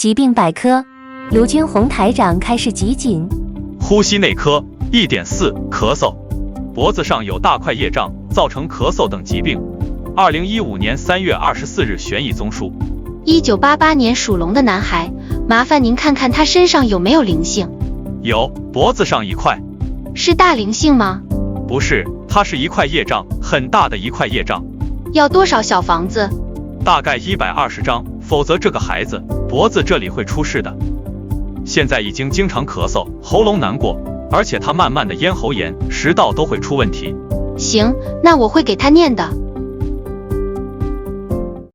疾病百科，卢军红台长开示集锦。呼吸内科 1.4 咳嗽，脖子上有大块业障，造成咳嗽等疾病。2015年3月24日悬疑综述。1988年属龙的男孩，麻烦您看看他身上有没有灵性？有，脖子上一块。是大灵性吗？不是，它是一块业障，很大的一块业障。要多少小房子？大概120张，否则这个孩子脖子这里会出事的。现在已经经常咳嗽，喉咙难过，而且他慢慢的咽喉炎、食道都会出问题。行，那我会给他念的。